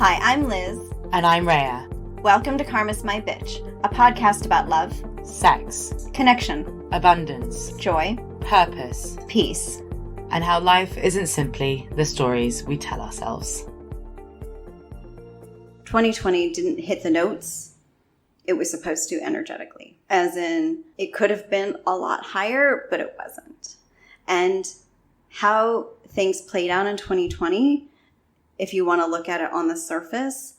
Hi, I'm Liz. And I'm Rhea. Welcome to Karma's My Bitch, a podcast about love, Sex, connection, abundance, joy, purpose, peace, and how life isn't simply the stories we tell ourselves. 2020 didn't hit the notes it was supposed to energetically. As in, it could have been a lot higher, but it wasn't. And how things played out in 2020, if you want to look at it on the surface,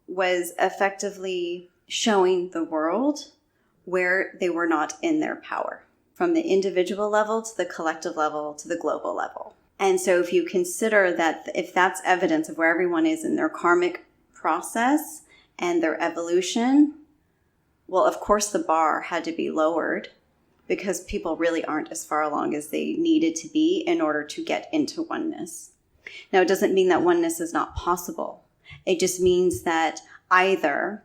was effectively showing the world where they were not in their power, from the individual level to the collective level to the global level. And so if you consider that, if that's evidence of where everyone is in their karmic process and their evolution, well, of course the bar had to be lowered because people really aren't as far along as they needed to be in order to get into oneness. Now, it doesn't mean that oneness is not possible. It just means that either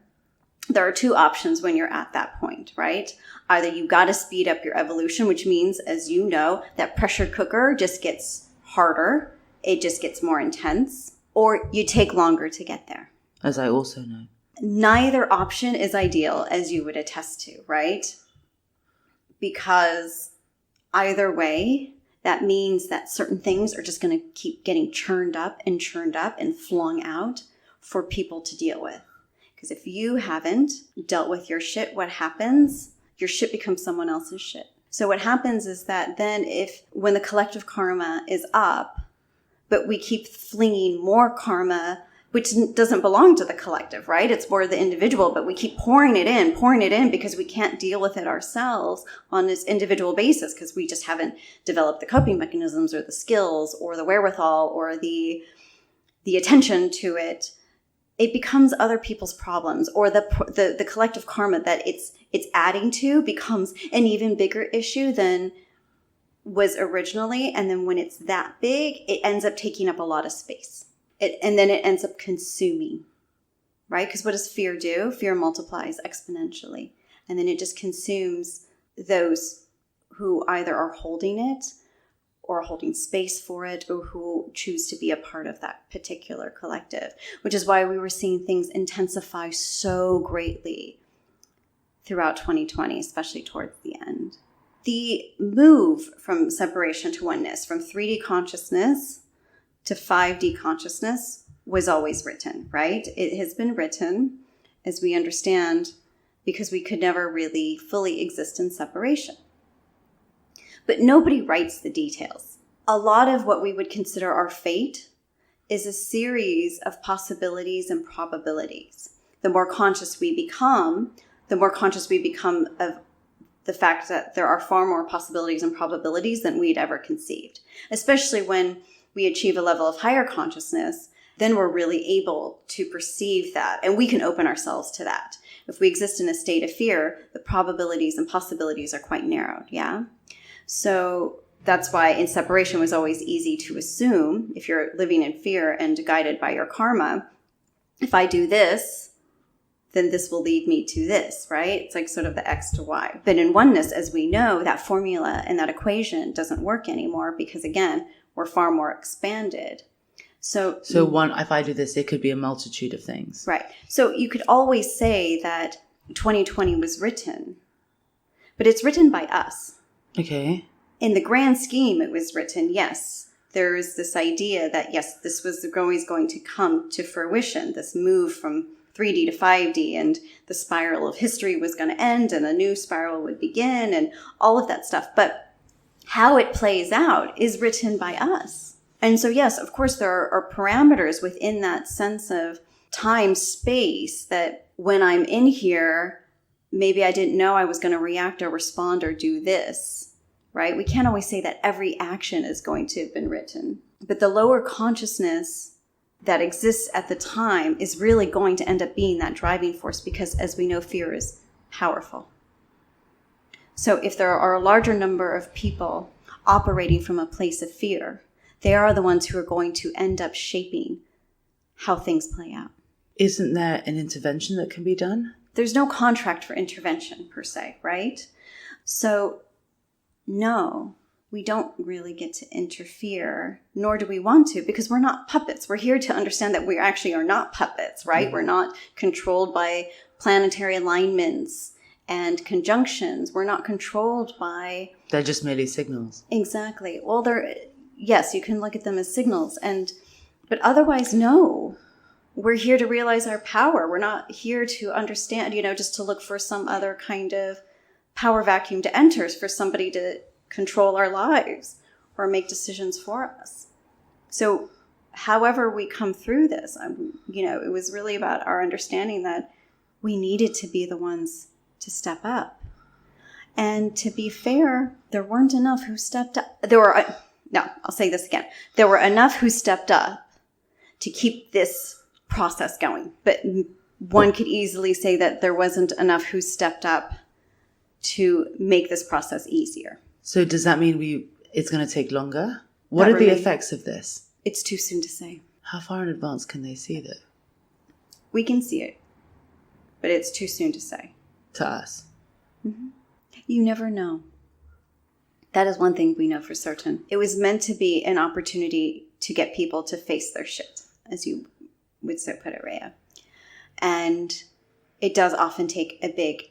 there are two options when you're at that point, right? Either you got to speed up your evolution, which means, as you know, that pressure cooker just gets harder. It just gets more intense, or you take longer to get there. As I also know. Neither option is ideal, as you would attest to, right? Because either way, that means that certain things are just going to keep getting churned up and flung out for people to deal with. Because if you haven't dealt with your shit, what happens? Your shit becomes someone else's shit. So what happens is that then when the collective karma is up, but we keep flinging more karma, which doesn't belong to the collective, right? It's more the individual, but we keep pouring it in because we can't deal with it ourselves on this individual basis because we just haven't developed the coping mechanisms or the skills or the wherewithal or the attention to it. It becomes other people's problems, or the collective karma that it's adding to becomes an even bigger issue than was originally. And then when it's that big, it ends up taking up a lot of space. And then it ends up consuming, right? Because what does fear do? Fear multiplies exponentially. And then it just consumes those who either are holding it or holding space for it or who choose to be a part of that particular collective, which is why we were seeing things intensify so greatly throughout 2020, especially towards the end. The move from separation to oneness, from 3D consciousness to 5D consciousness, was always written, right? It has been written, as we understand, because we could never really fully exist in separation. But nobody writes the details. A lot of what we would consider our fate is a series of possibilities and probabilities. The more conscious we become of the fact that there are far more possibilities and probabilities than we'd ever conceived, especially when we achieve a level of higher consciousness. Then we're really able to perceive that, and we can open ourselves to that. If we exist in a state of fear, the probabilities and possibilities are quite narrowed, yeah? So that's why in separation it was always easy to assume, if you're living in fear and guided by your karma, if I do this, then this will lead me to this, right? It's like sort of the X to Y. But in oneness, as we know, that formula and that equation doesn't work anymore because, again, we're far more expanded. So if I do this, it could be a multitude of things. Right. So you could always say that 2020 was written, but it's written by us. Okay. In the grand scheme, it was written, yes. There is this idea that, yes, this was always going to come to fruition, this move from 3D to 5D, and the spiral of history was going to end and a new spiral would begin and all of that stuff. But how it plays out is written by us. And so, yes, of course, there are parameters within that sense of time, space, that when I'm in here, maybe I didn't know I was going to react or respond or do this, right? We can't always say that every action is going to have been written. But the lower consciousness that exists at the time is really going to end up being that driving force because, as we know, fear is powerful. So if there are a larger number of people operating from a place of fear, they are the ones who are going to end up shaping how things play out. Isn't there an intervention that can be done? There's no contract for intervention per se, right? So no, we don't really get to interfere, nor do we want to, because we're not puppets. We're here to understand that we actually are not puppets, right? Mm-hmm. We're not controlled by planetary alignments and conjunctions. We're not controlled by... They're just merely signals. Exactly. Well, yes, you can look at them as signals, but otherwise, no. We're here to realize our power. We're not here to understand, just to look for some other kind of power vacuum to enter, for somebody to control our lives or make decisions for us. So however we come through this, it was really about our understanding that we needed to be the ones to step up. And to be fair, there weren't enough who stepped up. I'll say this again. There were enough who stepped up to keep this process going. But one could easily say that there wasn't enough who stepped up to make this process easier. So does that mean it's going to take longer? What are the effects of this? It's too soon to say. How far in advance can they see that? We can see it, but it's too soon to say. To us? Mm-hmm. You never know. That is one thing we know for certain. It was meant to be an opportunity to get people to face their shit, as you would so put it, Rhea. And it does often take a big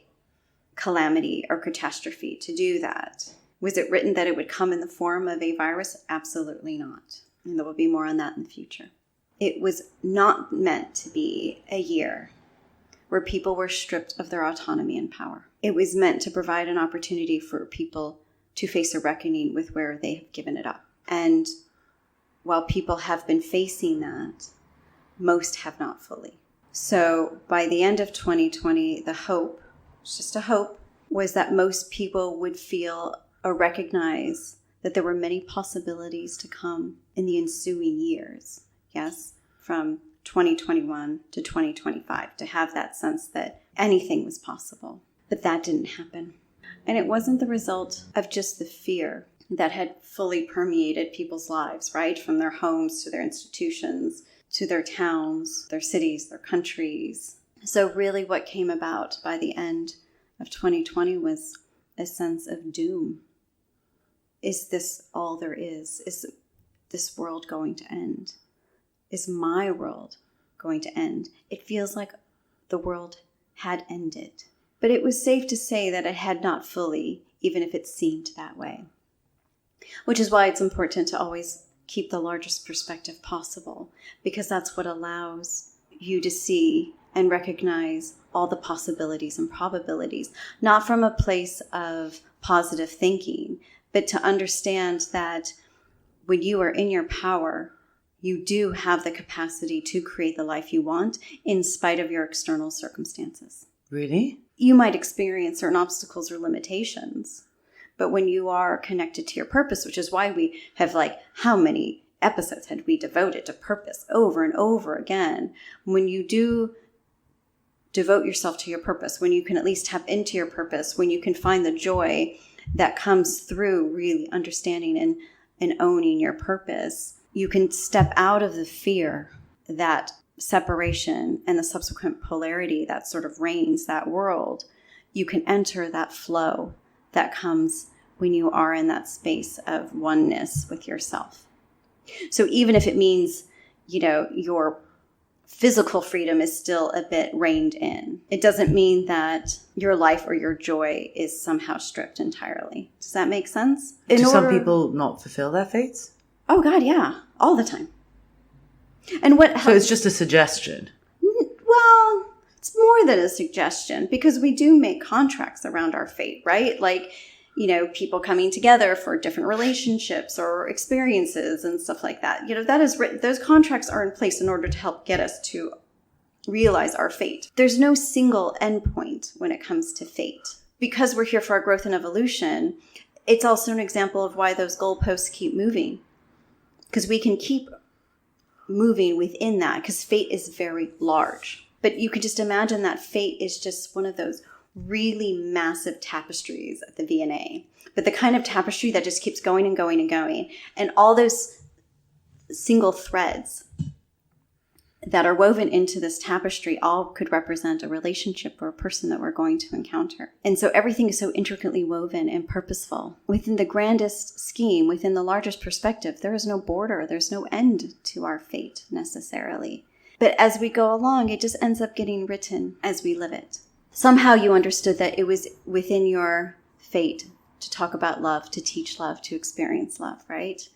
calamity or catastrophe to do that. Was it written that it would come in the form of a virus? Absolutely not. And there will be more on that in the future. It was not meant to be a year where people were stripped of their autonomy and power. It was meant to provide an opportunity for people to face a reckoning with where they have given it up. And while people have been facing that, most have not fully. So by the end of 2020, the hope, it's just a hope, was that most people would feel or recognize that there were many possibilities to come in the ensuing years. Yes, from 2021 to 2025, to have that sense that anything was possible. But that didn't happen. And it wasn't the result of just the fear that had fully permeated people's lives, right? From their homes to their institutions, to their towns, their cities, their countries. So really what came about by the end of 2020 was a sense of doom. Is this all there is? Is this world going to end? Is my world going to end? It feels like the world had ended. But it was safe to say that it had not fully, even if it seemed that way. Which is why it's important to always keep the largest perspective possible, because that's what allows you to see and recognize all the possibilities and probabilities, not from a place of positive thinking, but to understand that when you are in your power, you do have the capacity to create the life you want in spite of your external circumstances. Really? You might experience certain obstacles or limitations, but when you are connected to your purpose, which is why we have how many episodes had we devoted to purpose over and over again? When you do devote yourself to your purpose, when you can at least tap into your purpose, when you can find the joy that comes through really understanding and owning your purpose, you can step out of the fear that separation and the subsequent polarity that sort of reigns that world. You can enter that flow that comes when you are in that space of oneness with yourself. So even if it means, your physical freedom is still a bit reined in, it doesn't mean that your life or your joy is somehow stripped entirely. Does that make sense? Do some people not fulfill their fates? Oh God, yeah, all the time. And so it's just a suggestion? Well, it's more than a suggestion, because we do make contracts around our fate, right? People coming together for different relationships or experiences and stuff like that. That is written. Those contracts are in place in order to help get us to realize our fate. There's no single endpoint when it comes to fate. Because we're here for our growth and evolution, it's also an example of why those goalposts keep moving. Because we can keep moving within that, because fate is very large. But you could just imagine that fate is just one of those really massive tapestries of the V&A, but the kind of tapestry that just keeps going and going and going. And all those single threads that are woven into this tapestry all could represent a relationship or a person that we're going to encounter. And so everything is so intricately woven and purposeful. Within the grandest scheme, within the largest perspective, there is no border, there's no end to our fate necessarily. But as we go along, it just ends up getting written as we live it. Somehow you understood that it was within your fate to talk about love, to teach love, to experience love, right?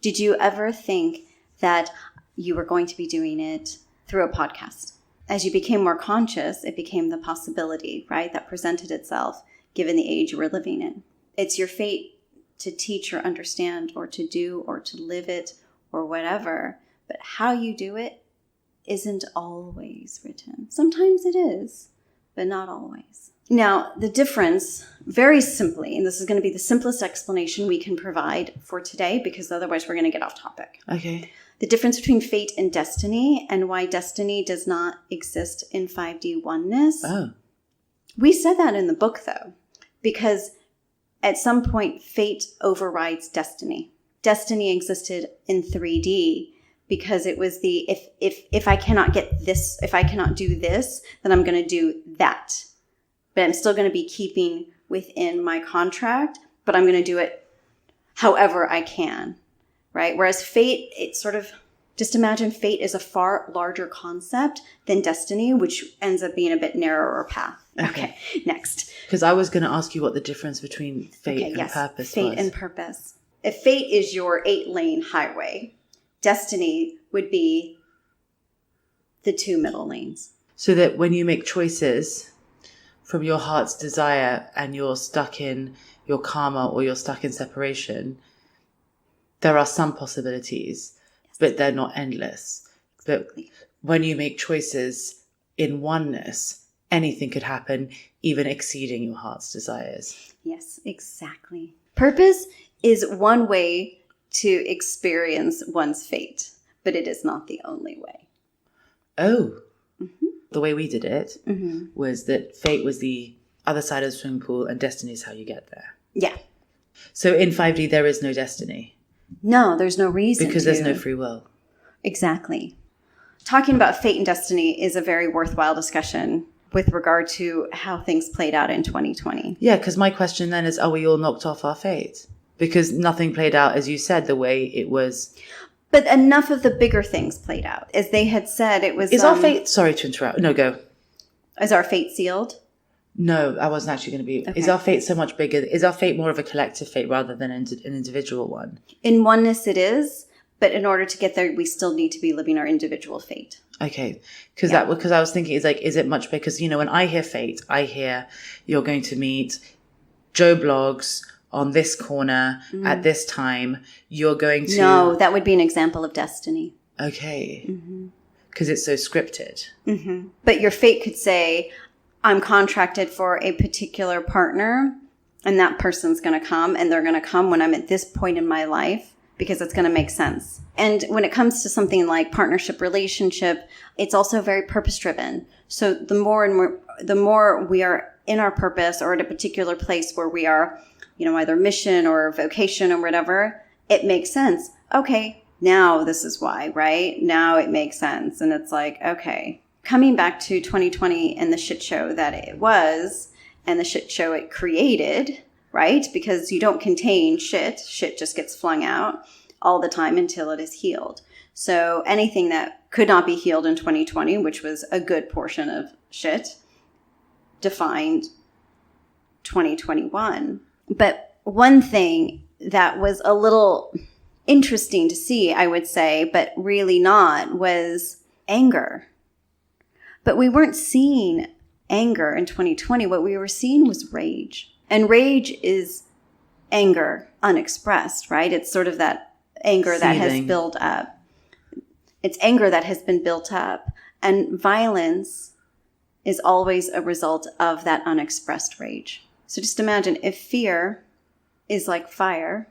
Did you ever think that you were going to be doing it through a podcast? As you became more conscious, it became the possibility, right, that presented itself given the age you were living in. It's your fate to teach or understand or to do or to live it or whatever. But how you do it isn't always written. Sometimes it is, but not always. Now, the difference, very simply, and this is going to be the simplest explanation we can provide for today, because otherwise we're going to get off topic. Okay. The difference between fate and destiny, and why destiny does not exist in 5D oneness. Oh. We said that in the book, though, because at some point, fate overrides destiny. Destiny existed in 3D because it was the, if I cannot get this, if I cannot do this, then I'm going to do that. But I'm still going to be keeping within my contract, but I'm going to do it however I can, right? Whereas fate, it's sort of, just imagine fate is a far larger concept than destiny, which ends up being a bit narrower path. Okay, next. Because I was going to ask you what the difference between fate and purpose was. Fate and purpose. If fate is your 8-lane highway, destiny would be the 2 middle lanes. So that when you make choices from your heart's desire and you're stuck in your karma or you're stuck in separation, there are some possibilities, but they're not endless. But when you make choices in oneness, anything could happen, even exceeding your heart's desires. Yes, exactly. Purpose is one way to experience one's fate, but it is not the only way. Oh. The way we did it was that fate was the other side of the swimming pool and destiny is how you get there. Yeah. So in 5D, there is no destiny. No, there's no reason because there's no free will. Exactly. Talking about fate and destiny is a very worthwhile discussion with regard to how things played out in 2020. Yeah, because my question then is, are we all knocked off our fate? Because nothing played out, as you said, the way it was. But enough of the bigger things played out. As they had said, it was... Is our fate... Sorry to interrupt. No, go. Is our fate sealed? No, I wasn't actually going to be... Okay. Is our fate so much bigger? Is our fate more of a collective fate rather than an individual one? In oneness it is, but in order to get there, we still need to be living our individual fate. Okay. Because I was thinking, is it much bigger? Because, when I hear fate, I hear you're going to meet Joe Blogs on this corner at this time. You're going to... No, that would be an example of destiny. Okay. Because it's so scripted. But your fate could say, I'm contracted for a particular partner and that person's going to come and they're going to come when I'm at this point in my life because it's going to make sense. And when it comes to something like partnership, relationship, it's also very purpose driven. So the more we are in our purpose or at a particular place where we are, either mission or vocation or whatever, it makes sense. Okay, now this is why, right? Now it makes sense. And it's like, okay, coming back to 2020 and the shit show that it was and the shit show it created, right? Because you don't contain shit. Shit just gets flung out all the time until it is healed. So anything that could not be healed in 2020, which was a good portion of shit, defined 2021. But one thing that was a little interesting to see, I would say, but really not, was anger. But we weren't seeing anger in 2020. What we were seeing was rage. And rage is anger unexpressed, right? It's sort of that anger that has built up. It's anger that has been built up. And violence is always a result of that unexpressed rage. So just imagine if fear is like fire,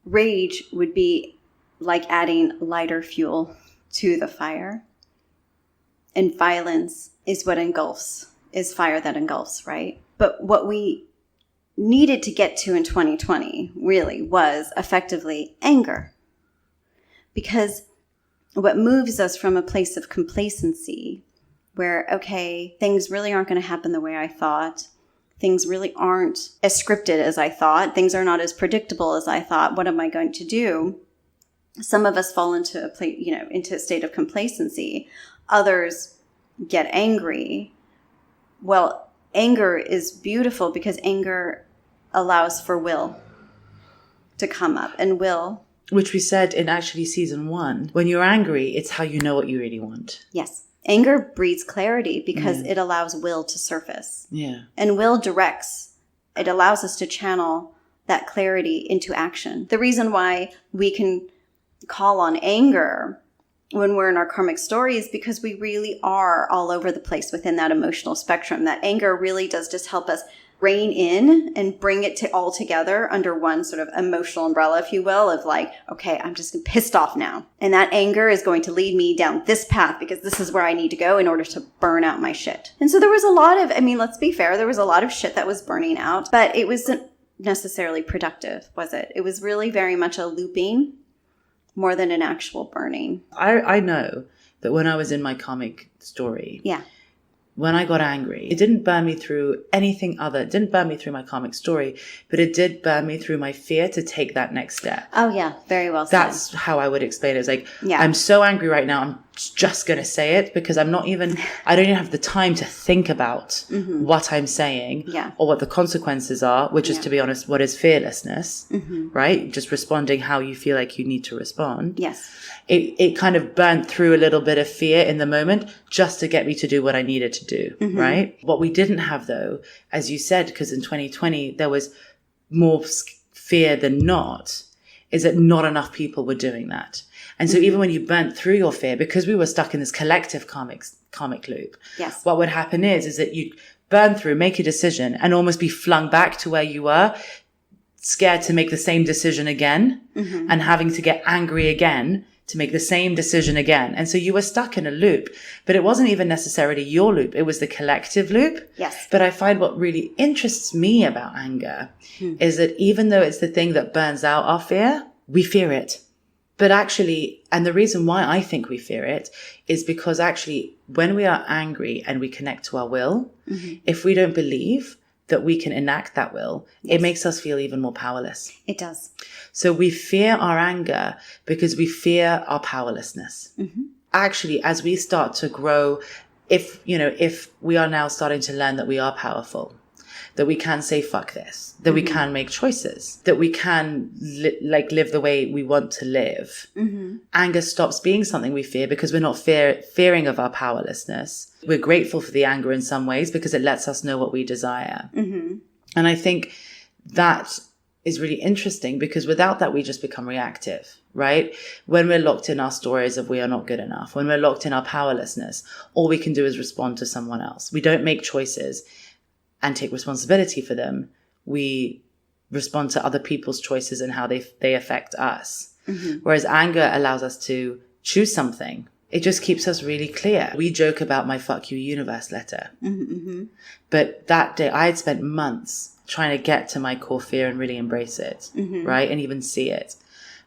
rage would be like adding lighter fuel to the fire. And violence is what is fire that engulfs, right? But what we needed to get to in 2020 really was effectively anger. Because what moves us from a place of complacency where, okay, things really aren't going to happen the way I thought. Things really aren't as scripted as I thought. Things are not as predictable as I thought. What am I going to do? Some of us fall into into a state of complacency. Others get angry. Well, anger is beautiful because anger allows for will to come up, and will. Which we said in actually season 1. When you're angry, it's how you know what you really want. Yes. Anger breeds clarity because it allows will to surface. Yeah. And will directs. It allows us to channel that clarity into action. The reason why we can call on anger when we're in our karmic story is because we really are all over the place within that emotional spectrum. That anger really does just help us rein in and bring it all together under one sort of emotional umbrella, if you will, of like, okay, I'm just pissed off now. And that anger is going to lead me down this path because this is where I need to go in order to burn out my shit. And so there was a lot of, let's be fair, there was a lot of shit that was burning out, but it wasn't necessarily productive, was it? It was really very much a looping more than an actual burning. I know that when I was in my karmic story, when I got angry, it didn't burn me through anything other. It didn't burn me through my karmic story, but it did burn me through my fear to take that next step. Oh, yeah. Very well said. That's how I would explain it. It's like, I'm so angry right now. I'm just going to say it because I don't even have the time to think about what I'm saying or what the consequences are, which is, to be honest, what is fearlessness, right? Just responding how you feel like you need to respond. Yes. It kind of burnt through a little bit of fear in the moment just to get me to do what I needed to do, right? What we didn't have, though, as you said, because in 2020 there was more fear than not, is that not enough people were doing that. And so even when you burnt through your fear, because we were stuck in this collective karmic loop, what would happen is that you'd burn through, make a decision, and almost be flung back to where you were, scared to make the same decision again, and having to get angry again to make the same decision again. And so you were stuck in a loop, but it wasn't even necessarily your loop. It was the collective loop. Yes. But I find what really interests me about anger is that even though it's the thing that burns out our fear, we fear it. But actually, and the reason why I think we fear it is because actually when we are angry and we connect to our will, if we don't believe that we can enact that will, it makes us feel even more powerless. It does. So we fear our anger because we fear our powerlessness. Actually, as we start to grow, if we are now starting to learn that we are powerful, that we can say fuck this, that we can make choices, that we can live the way we want to live. Anger stops being something we fear because we're not fearing of our powerlessness. We're grateful for the anger in some ways because it lets us know what we desire. And I think that is really interesting because without that, we just become reactive, right? When we're locked in our stories of we are not good enough, when we're locked in our powerlessness, all we can do is respond to someone else. We don't make choices and take responsibility for them. We respond to other people's choices and how they affect us. Whereas anger allows us to choose something. It just keeps us really clear. We joke about my fuck you universe letter. But that day I had spent months trying to get to my core fear and really embrace it, right? And even see it.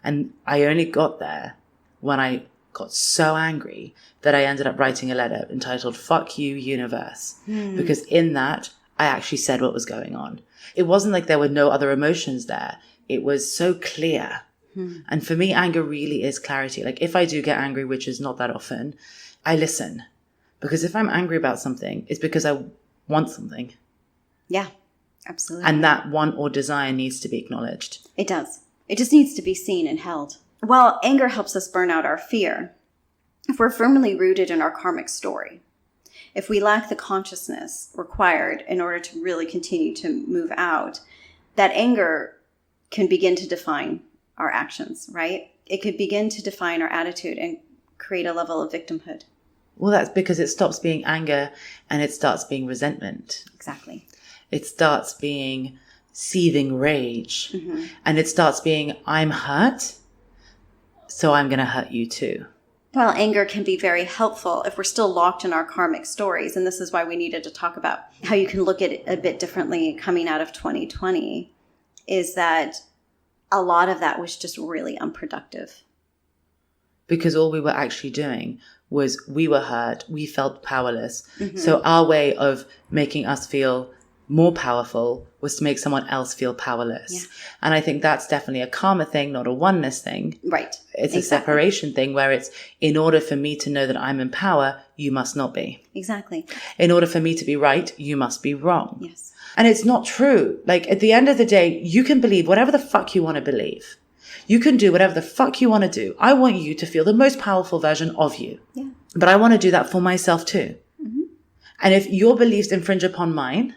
And I only got there when I got so angry that I ended up writing a letter entitled Fuck You Universe. Because in that, I actually said what was going on. It wasn't like there were no other emotions there. It was so clear. And for me, anger really is clarity. Like if I do get angry, which is not that often, I listen. Because if I'm angry about something, it's because I want something. Yeah, absolutely. And that want or desire needs to be acknowledged. It does. It just needs to be seen and held. Well, anger helps us burn out our fear. If we're firmly rooted in our karmic story, if we lack the consciousness required in order to really continue to move out, that anger can begin to define our actions, right? It could begin to define our attitude and create a level of victimhood. Well, that's because it stops being anger and it starts being resentment. Exactly. It starts being seething rage. And it starts being, I'm hurt, so I'm going to hurt you too. Well, anger can be very helpful if we're still locked in our karmic stories. And this is why we needed to talk about how you can look at it a bit differently coming out of 2020, is that a lot of that was just really unproductive. because all we were actually doing was we were hurt, we felt powerless. So our way of making us feel more powerful was to make someone else feel powerless. Yeah. And I think that's definitely a karma thing, not a oneness thing. Right. It's a separation thing where it's, in order for me to know that I'm in power, you must not be. Exactly. In order for me to be right, you must be wrong. Yes. And it's not true. Like, at the end of the day, you can believe whatever the fuck you want to believe. You can do whatever the fuck you want to do. I want you to feel the most powerful version of you. Yeah. But I want to do that for myself too. And if your beliefs infringe upon mine,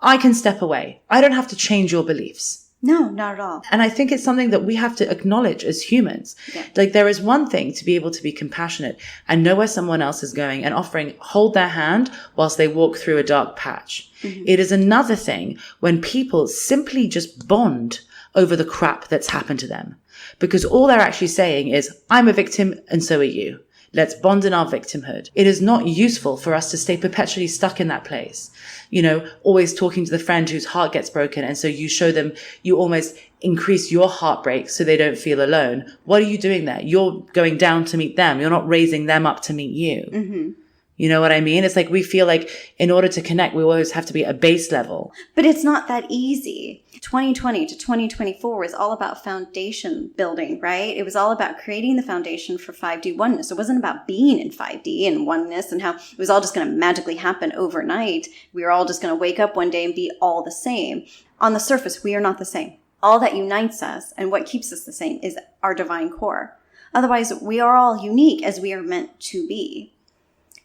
I can step away. I don't have to change your beliefs. No, not at all. And I think it's something that we have to acknowledge as humans. Yeah. Like, there is one thing to be able to be compassionate and know where someone else is going and hold their hand whilst they walk through a dark patch. It is another thing when people simply just bond over the crap that's happened to them, because all they're actually saying is, I'm a victim and so are you. Let's bond in our victimhood. It is not useful for us to stay perpetually stuck in that place. You know, always talking to the friend whose heart gets broken. And so you show them, you almost increase your heartbreak so they don't feel alone. What are you doing there? You're going down to meet them. You're not raising them up to meet you. You know what I mean? It's like we feel like in order to connect, we always have to be at a base level. But it's not that easy. 2020 to 2024 was all about foundation building, right? It was all about creating the foundation for 5D oneness. It wasn't about being in 5D and oneness and how it was all just going to magically happen overnight. We were all just going to wake up one day and be all the same. On the surface, we are not the same. All that unites us and what keeps us the same is our divine core. Otherwise, we are all unique as we are meant to be.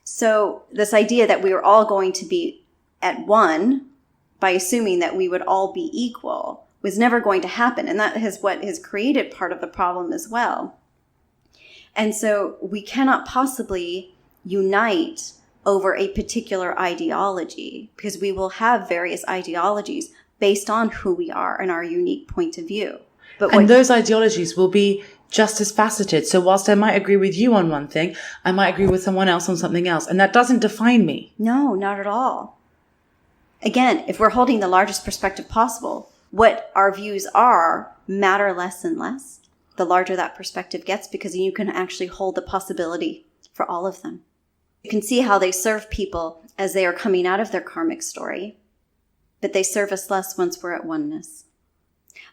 So this idea that we were all going to be at one by assuming that we would all be equal was never going to happen. And that is what has created part of the problem as well. And so we cannot possibly unite over a particular ideology because we will have various ideologies based on who we are and our unique point of view. And those ideologies will be just as faceted. So whilst I might agree with you on one thing, I might agree with someone else on something else. And that doesn't define me. No, not at all. Again, if we're holding the largest perspective possible, what our views are matter less and less the larger that perspective gets, because you can actually hold the possibility for all of them. You can see how they serve people as they are coming out of their karmic story, but they serve us less once we're at oneness.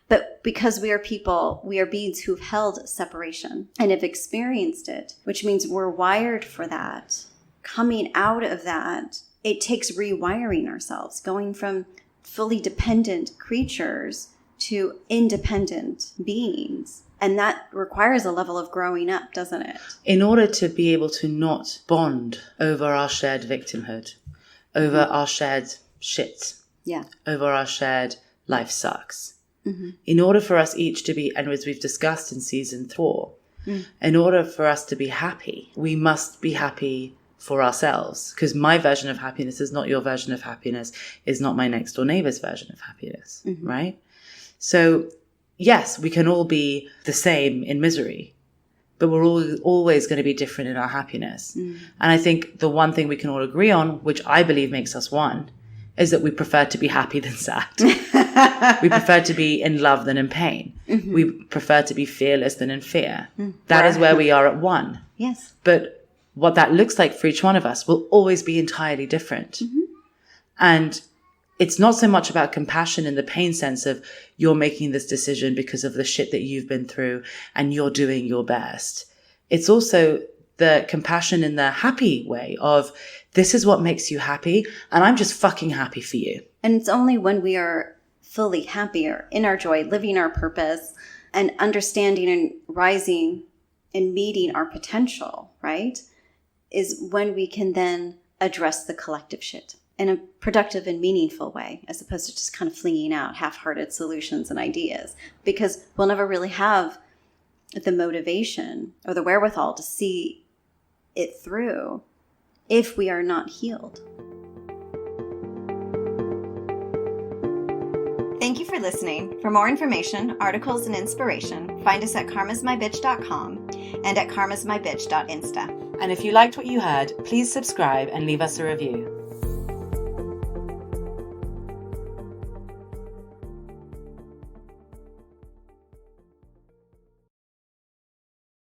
But because we are people, we are beings who've held separation and have experienced it, which means we're wired for that. Coming out of that, it takes rewiring ourselves, going from fully dependent creatures to independent beings. And that requires a level of growing up, doesn't it? In order to be able to not bond over our shared victimhood, over our shared shit, over our shared life sucks. In order for us each to be, and as we've discussed in season 4, in order for us to be happy, we must be happy for ourselves. Because my version of happiness is not your version of happiness, is not my next door neighbor's version of happiness, right? So yes, we can all be the same in misery, but we're all always going to be different in our happiness. And I think the one thing we can all agree on, which I believe makes us one, is that we prefer to be happy than sad. We prefer to be in love than in pain. We prefer to be fearless than in fear. That is where we are at one. Yes. But what that looks like for each one of us will always be entirely different. And it's not so much about compassion in the pain sense of you're making this decision because of the shit that you've been through and you're doing your best. It's also the compassion in the happy way of this is what makes you happy and I'm just fucking happy for you. And it's only when we are fully happy or in our joy, living our purpose and understanding and rising and meeting our potential, right, is when we can then address the collective shit in a productive and meaningful way, as opposed to just kind of flinging out half-hearted solutions and ideas, because we'll never really have the motivation or the wherewithal to see it through if we are not healed. Thank you for listening. For more information, articles, and inspiration, find us at karmasmybitch.com and at karmasmybitch.insta. And if you liked what you heard, please subscribe and leave us a review.